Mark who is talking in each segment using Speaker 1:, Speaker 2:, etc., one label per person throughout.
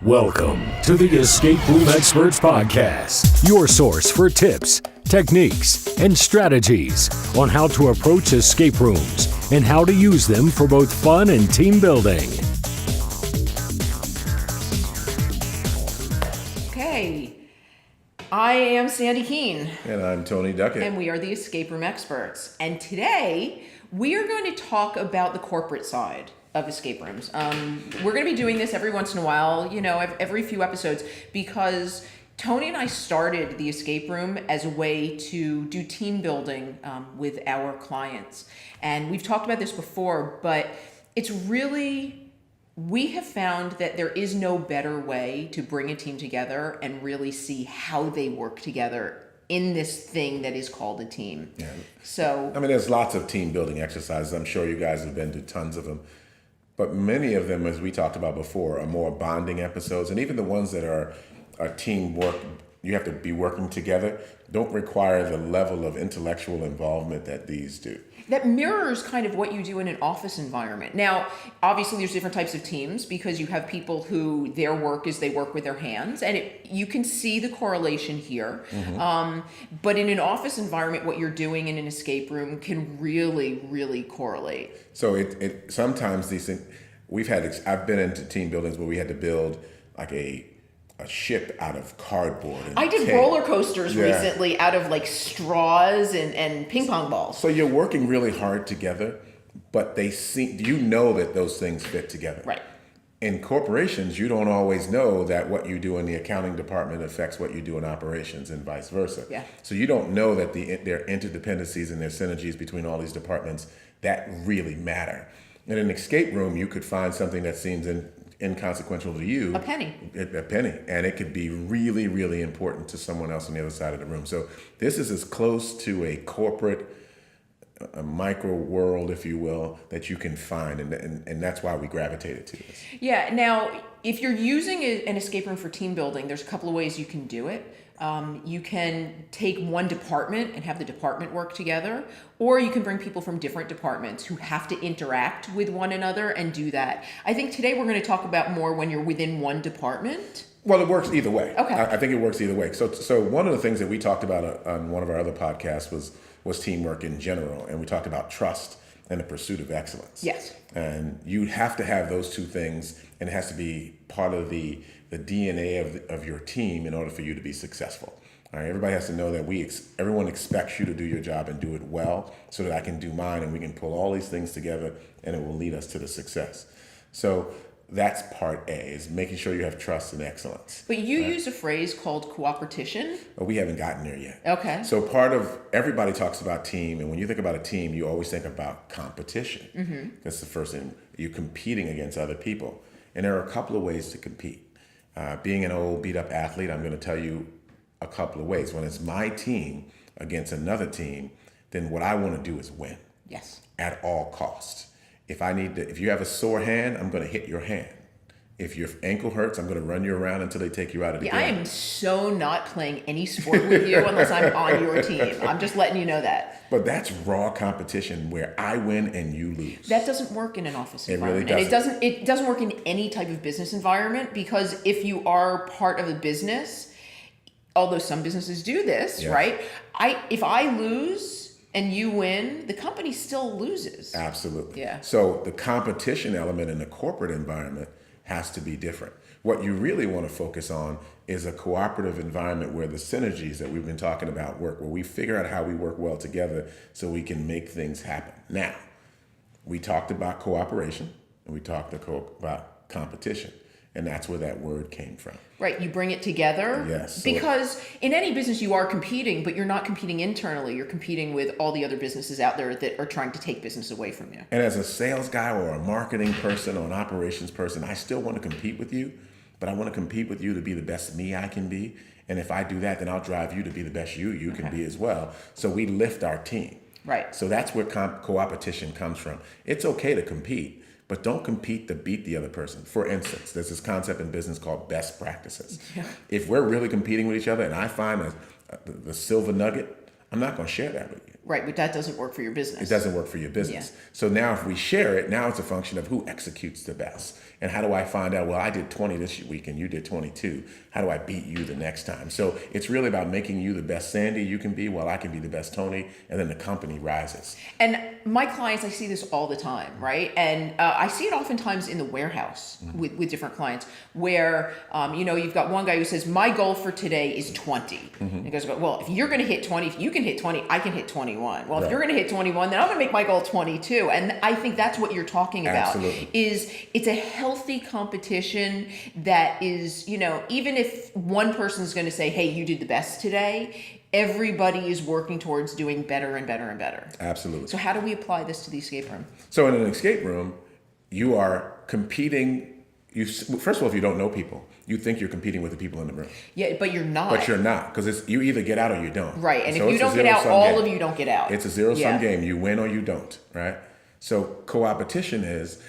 Speaker 1: Welcome to the Escape Room Experts Podcast, your source for tips, techniques, and strategies on how to approach escape rooms and how to use them for both fun and team building.
Speaker 2: Okay, I am Sandy Keene.
Speaker 3: And I'm Tony Duckett.
Speaker 2: And we are the Escape Room Experts. And today, we are going to talk about the corporate side of escape rooms. We're going to be doing this every once in a while, every few episodes, because Tony and I started the escape room as a way to do team building with our clients. And we've talked about this before, but it's really, we have found that there is no better way to bring a team together and really see how they work together in this thing that is called a team.
Speaker 3: Yeah.
Speaker 2: So,
Speaker 3: there's lots of team building exercises. I'm sure you guys have been to tons of them. But many of them, as we talked about before, are more bonding episodes. And even the ones that are teamwork, you have to be working together, don't require the level of intellectual involvement that these do.
Speaker 2: That mirrors kind of what you do in an office environment. Now, obviously there's different types of teams because you have people who their work is they work with their hands, and you can see the correlation here. Mm-hmm. But in an office environment, what you're doing in an escape room can really, really correlate.
Speaker 3: So it sometimes these things, I've been into team buildings where we had to build like a ship out of cardboard. And
Speaker 2: I did
Speaker 3: tape.
Speaker 2: roller coasters recently out of like straws and ping pong balls.
Speaker 3: So you're working really hard together, but you know that those things fit together.
Speaker 2: Right.
Speaker 3: In corporations, you don't always know that what you do in the accounting department affects what you do in operations and vice versa.
Speaker 2: Yeah.
Speaker 3: So you don't know that there are interdependencies and there are synergies between all these departments that really matter. In an escape room, you could find something that seems inconsequential to you.
Speaker 2: A penny.
Speaker 3: And it could be really, really important to someone else on the other side of the room. So this is as close to a corporate, a micro world, if you will, that you can find. And that's why we gravitated to this.
Speaker 2: Yeah. Now, if you're using an escape room for team building, there's a couple of ways you can do it. You can take one department and have the department work together, or you can bring people from different departments who have to interact with one another and do that. I think today we're going to talk about more when you're within one department.
Speaker 3: Well, it works either way.
Speaker 2: Okay.
Speaker 3: I think it works either way. So one of the things that we talked about on one of our other podcasts was teamwork in general, and we talked about trust and the pursuit of excellence.
Speaker 2: Yes. And
Speaker 3: you have to have those two things, and it has to be part of the DNA of your team in order for you to be successful. All right, everybody has to know that everyone expects you to do your job and do it well so that I can do mine, and we can pull all these things together and it will lead us to the success. So that's part A, is making sure you have trust and excellence.
Speaker 2: But you use a phrase called cooperation.
Speaker 3: But we haven't gotten there yet.
Speaker 2: Okay.
Speaker 3: So everybody talks about team, and when you think about a team, you always think about competition. Mm-hmm. That's the first thing. You're competing against other people. And there are a couple of ways to compete. Being an old beat-up athlete, I'm going to tell you a couple of ways. When it's my team against another team, then what I want to do is win.
Speaker 2: Yes.
Speaker 3: At all costs. If you have a sore hand, I'm going to hit your hand. If your ankle hurts, I'm going to run you around until they take you out of the game.
Speaker 2: I am so not playing any sport with you unless I'm on your team. I'm just letting you know that.
Speaker 3: But that's raw competition where I win and you lose.
Speaker 2: That doesn't work in an office environment.
Speaker 3: Really doesn't.
Speaker 2: And it doesn't work in any type of business environment, because if you are part of a business, although some businesses do this,
Speaker 3: yeah.
Speaker 2: right? If I lose and you win, the company still loses.
Speaker 3: Absolutely.
Speaker 2: Yeah.
Speaker 3: So the competition element in the corporate environment has to be different. What you really want to focus on is a cooperative environment where the synergies that we've been talking about work, where we figure out how we work well together so we can make things happen. Now, we talked about cooperation and we talked about competition, and that's where that word came from.
Speaker 2: Right, you bring it together.
Speaker 3: Yes.
Speaker 2: Because in any business you are competing, but you're not competing internally. You're competing with all the other businesses out there that are trying to take business away from you.
Speaker 3: And as a sales guy or a marketing person or an operations person, I still want to compete with you, but I want to compete with you to be the best me I can be. And if I do that, then I'll drive you to be the best you can be as well. So we lift our team.
Speaker 2: Right.
Speaker 3: So that's where co-opetition comes from. It's okay to compete, but don't compete to beat the other person. For instance, there's this concept in business called best practices. Yeah. If we're really competing with each other and I find the silver nugget, I'm not going to share that with you.
Speaker 2: Right, but that doesn't work for your business.
Speaker 3: It doesn't work for your business. So now if we share it, now it's a function of who executes the best. And how do I find out, well, I did 20 this week and you did 22. How do I beat you the next time? So it's really about making you the best Sandy you can be while I can be the best Tony, and then the company rises.
Speaker 2: And my clients, I see this all the time, right? And I see it oftentimes in the warehouse with different clients where, you've got one guy who says, my goal for today is 20. And he goes, well, if you're going to hit 20, if you can hit 20, I can hit 21. Well, if you're going to hit 21, then I'm going to make my goal 22. And I think that's what you're talking about.
Speaker 3: Absolutely.
Speaker 2: Is it's a healthy competition that is, even if one person's going to say, hey, you did the best today, everybody is working towards doing better and better and better.
Speaker 3: Absolutely.
Speaker 2: So how do we apply this to the escape room?
Speaker 3: So in an escape room, you are competing. First of all, if you don't know people, you think you're competing with the people in the room.
Speaker 2: Yeah, but you're not.
Speaker 3: But you're not, because you either get out or you don't.
Speaker 2: Right, and
Speaker 3: So
Speaker 2: if you
Speaker 3: it's a
Speaker 2: don't get out,
Speaker 3: zero-sum
Speaker 2: all
Speaker 3: game.
Speaker 2: of you don't get out.
Speaker 3: It's a zero-sum
Speaker 2: Yeah.
Speaker 3: game. You win or you don't, right? So co-opetition is,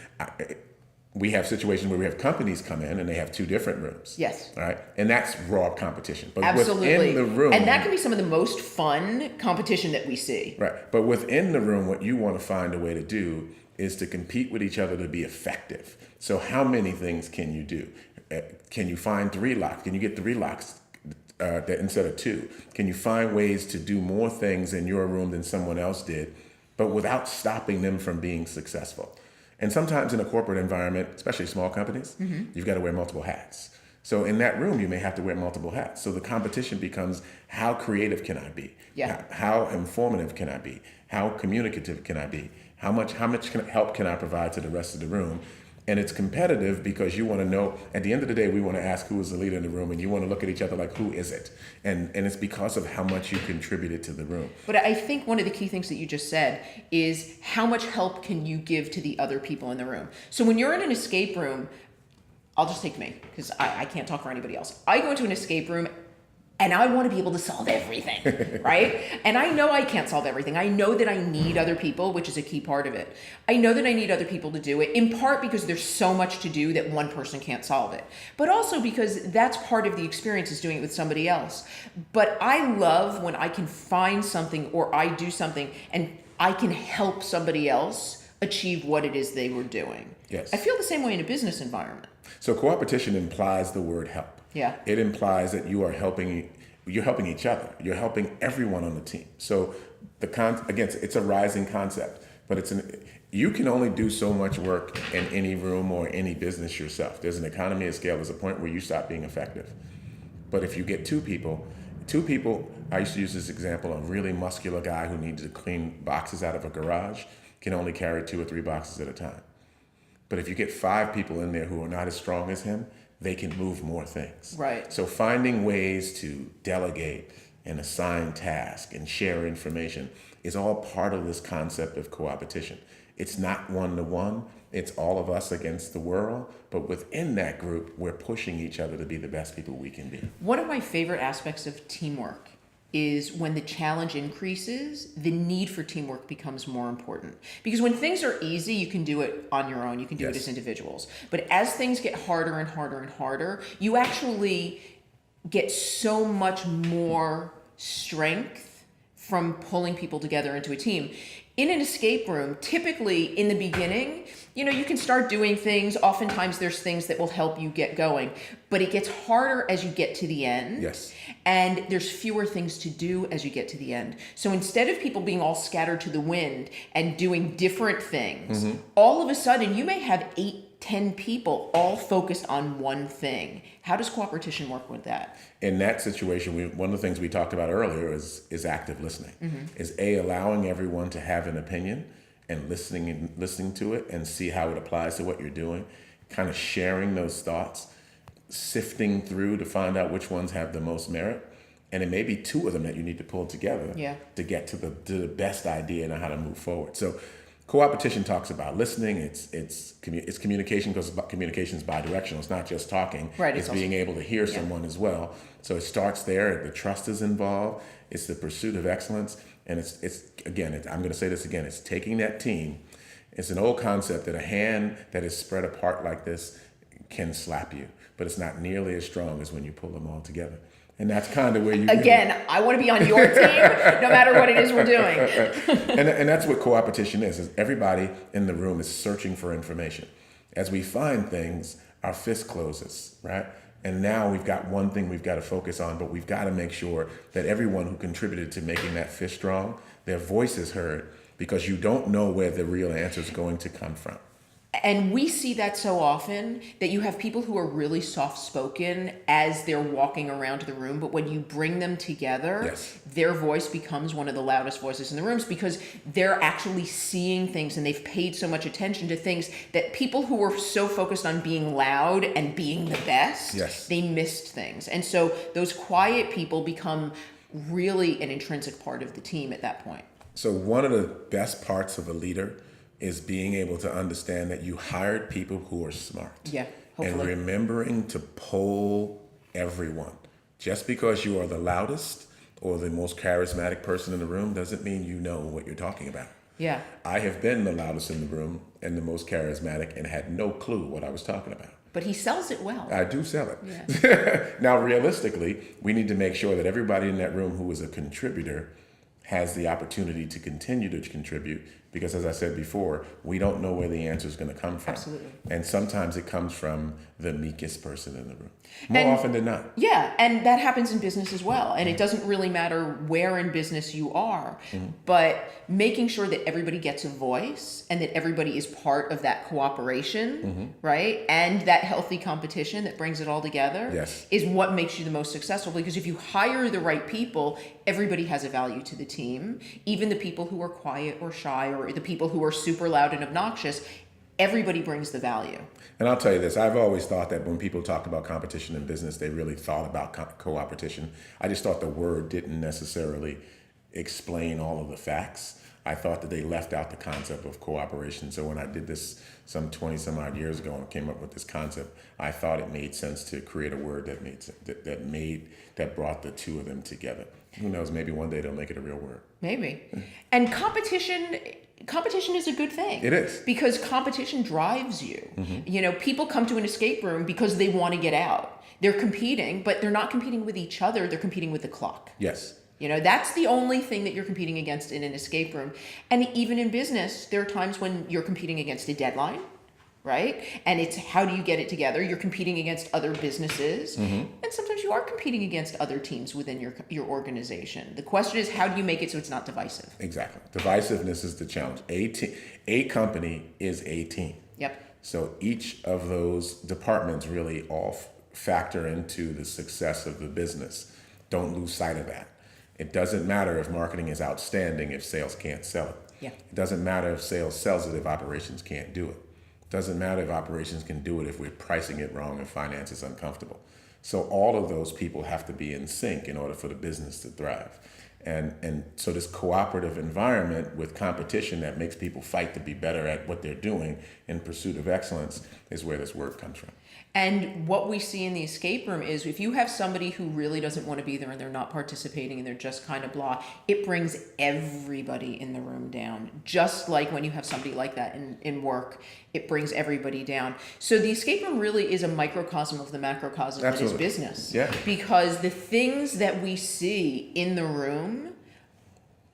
Speaker 3: we have situations where we have companies come in and they have two different rooms.
Speaker 2: Yes.
Speaker 3: Right? And that's raw competition. But
Speaker 2: Absolutely.
Speaker 3: within the room.
Speaker 2: And that can be some of the most fun competition that we see.
Speaker 3: Right. But within the room, what you want to find a way to do is to compete with each other to be effective. So how many things can you do? Can you find 3 locks? Can you get 3 locks instead of 2? Can you find ways to do more things in your room than someone else did, but without stopping them from being successful? And sometimes in a corporate environment, especially small companies, you've got to wear multiple hats. So in that room, you may have to wear multiple hats. So the competition becomes, how creative can I be?
Speaker 2: Yeah.
Speaker 3: How informative can I be? How communicative can I be? How much help can I provide to the rest of the room? And it's competitive because you want to know, at the end of the day, we want to ask who is the leader in the room, and you want to look at each other like, who is it? And it's because of how much you contributed to the room.
Speaker 2: But I think one of the key things that you just said is how much help can you give to the other people in the room? So when you're in an escape room, I'll just take me because I can't talk for anybody else. I go into an escape room and I want to be able to solve everything, right? And I know I can't solve everything. I know that I need other people, which is a key part of it. I know that I need other people to do it, in part because there's so much to do that one person can't solve it, but also because that's part of the experience, is doing it with somebody else. But I love when I can find something or I do something and I can help somebody else achieve what it is they were doing.
Speaker 3: Yes.
Speaker 2: I feel the same way in a business environment.
Speaker 3: So co-opetition implies the word help.
Speaker 2: Yeah.
Speaker 3: It implies that you're helping each other. You're helping everyone on the team. So again, it's a rising concept, but you can only do so much work in any room or any business yourself. There's an economy of scale. There's a point where you stop being effective. But if you get two people, I used to use this example, a really muscular guy who needs to clean boxes out of a garage can only carry 2 or 3 boxes at a time. But if you get 5 people in there who are not as strong as him, they can move more things.
Speaker 2: Right.
Speaker 3: So finding ways to delegate and assign tasks and share information is all part of this concept of co-opetition. It's not one-to-one. It's all of us against the world. But within that group, we're pushing each other to be the best people we can be.
Speaker 2: One of my favorite aspects of teamwork is when the challenge increases, the need for teamwork becomes more important. Because when things are easy, you can do it on your own. You can do it as individuals. But as things get harder and harder and harder, you actually get so much more strength from pulling people together into a team. In an escape room, typically in the beginning, you can start doing things. Oftentimes there's things that will help you get going, but it gets harder as you get to the end.
Speaker 3: Yes.
Speaker 2: And there's fewer things to do as you get to the end. So instead of people being all scattered to the wind and doing different things, all of a sudden you may have 8-10 people all focused on one thing. How does co-opetition work with that?
Speaker 3: In that situation, one of the things we talked about earlier is active listening. Is allowing everyone to have an opinion and listening to it and see how it applies to what you're doing, kind of sharing those thoughts, sifting through to find out which ones have the most merit. And it may be 2 of them that you need to pull together to get to the best idea and how to move forward. So co-opetition talks about listening. It's communication, because communication is bi-directional. It's not just talking.
Speaker 2: Right.
Speaker 3: It's being able to hear someone as well. So it starts there. The trust is involved. It's the pursuit of excellence. And I'm going to say this again. It's taking that team. It's an old concept that a hand that is spread apart like this can slap you. but it's not nearly as strong as when you pull them all together. And that's kind of where you
Speaker 2: Again, I want to be on your team no matter what it is we're doing.
Speaker 3: and that's what co-opetition is everybody in the room is searching for information. As we find things, our fist closes, right? And now we've got one thing we've got to focus on, but we've got to make sure that everyone who contributed to making that fist strong, their voice is heard, because you don't know where the real answer is going to come from.
Speaker 2: And we see that so often, that you have people who are really soft-spoken as they're walking around the room, but when you bring them together,
Speaker 3: Yes.
Speaker 2: their voice becomes one of the loudest voices in the rooms, because they're actually seeing things and they've paid so much attention to things that people who were so focused on being loud and being the best,
Speaker 3: Yes.
Speaker 2: they missed things. And so those quiet people become really an intrinsic part of the team at that point.
Speaker 3: So one of the best parts of a leader is being able to understand that you hired people who are smart.
Speaker 2: Yeah,
Speaker 3: And
Speaker 2: hopefully.
Speaker 3: remembering to poll everyone. Just because you are the loudest or the most charismatic person in the room doesn't mean you know what you're talking about.
Speaker 2: Yeah.
Speaker 3: I have been the loudest in the room and the most charismatic and had no clue what I was talking about.
Speaker 2: But he sells it well.
Speaker 3: I do sell it.
Speaker 2: Yeah.
Speaker 3: Now, realistically, we need to make sure that everybody in that room who is a contributor has the opportunity to continue to contribute, because as I said before, we don't know where the answer is going to come from.
Speaker 2: Absolutely.
Speaker 3: And sometimes it comes from the meekest person in the room.
Speaker 2: And-
Speaker 3: More often than not.
Speaker 2: Yeah, and that happens in business as well. And it doesn't really matter where in business you are, but making sure that everybody gets a voice and that everybody is part of that cooperation, right? And that healthy competition that brings it all together
Speaker 3: Yes.
Speaker 2: is what makes you the most successful. Because if you hire the right people, everybody has a value to the team. Even the people who are quiet or shy, or the people who are super loud and obnoxious, everybody brings the value.
Speaker 3: And I'll tell you this, I've always thought that when people talk about competition in business, they really thought about co-opetition. I just thought the word didn't necessarily explain all of the facts. I thought that they left out the concept of cooperation. So when I did this some 20 some odd years ago and came up with this concept, I thought it made sense to create a word that made that brought the two of them together. Who knows, maybe one day they'll make it a real word.
Speaker 2: Maybe. And competition is a good thing.
Speaker 3: It is.
Speaker 2: Because competition drives you. You know, people come to an escape room because they want to get out. They're competing, but they're not competing with each other, they're competing with the clock.
Speaker 3: Yes.
Speaker 2: You know, that's the only thing that you're competing against in an escape room. And even in business, there are times when you're competing against a deadline, right? And it's how do you get it together? You're competing against other businesses. And sometimes you are competing against other teams within your organization. The question is, how do you make it so it's not divisive?
Speaker 3: Exactly. Divisiveness is the challenge. A company is a team.
Speaker 2: Yep.
Speaker 3: So each of those departments really all factor into the success of the business. Don't lose sight of that. It doesn't matter if marketing is outstanding if sales can't sell it.
Speaker 2: Yeah.
Speaker 3: It doesn't matter if sales sells it if operations can't do it. It doesn't matter if operations can do it if we're pricing it wrong and finance is uncomfortable. So all of those people have to be in sync in order for the business to thrive. And so this cooperative environment with competition that makes people fight to be better at what they're doing in pursuit of excellence is where this word comes from.
Speaker 2: And what we see in the escape room is if you have somebody who really doesn't want to be there and they're not participating and they're just kind of blah, it brings everybody in the room down. Just like when you have somebody like that in work, it brings everybody down. So the escape room really is a microcosm of the macrocosm that is
Speaker 3: Absolutely.
Speaker 2: business.
Speaker 3: Yeah.
Speaker 2: Because the things that we see in the room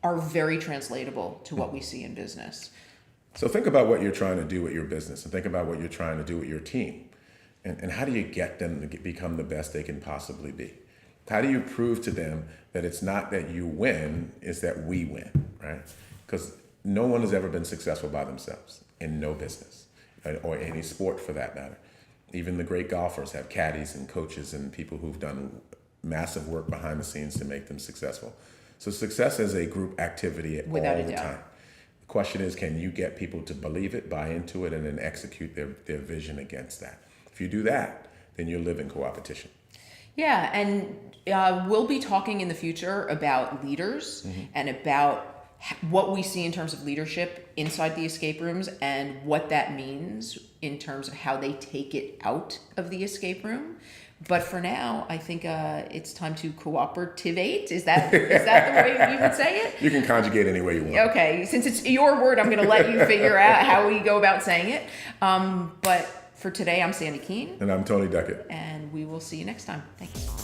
Speaker 2: are very translatable to what we see in business.
Speaker 3: So think about what you're trying to do with your business and think about what you're trying to do with your team. And how do you get them to become the best they can possibly be? How do you prove to them that it's not that you win, it's that we win, right? Because no one has ever been successful by themselves in no business, or any sport for that matter. Even the great golfers have caddies and coaches and people who've done massive work behind the scenes to make them successful. So success is a group activity
Speaker 2: Without
Speaker 3: all
Speaker 2: a
Speaker 3: the
Speaker 2: doubt.
Speaker 3: time. The question is, can you get people to believe it, buy into it, and then execute their vision against that? If you do that, then you're living co-opetition.
Speaker 2: Yeah, and we'll be talking in the future about leaders and about what we see in terms of leadership inside the escape rooms and what that means in terms of how they take it out of the escape room. But for now, I think it's time to cooperativate. Is that the way you would say it?
Speaker 3: You can conjugate any way you want.
Speaker 2: Okay, since it's your word, I'm going to let you figure out how we go about saying it. But For today, I'm Sandy Keene,
Speaker 3: And I'm Tony Duckett.
Speaker 2: and we will see you next time. Thanks.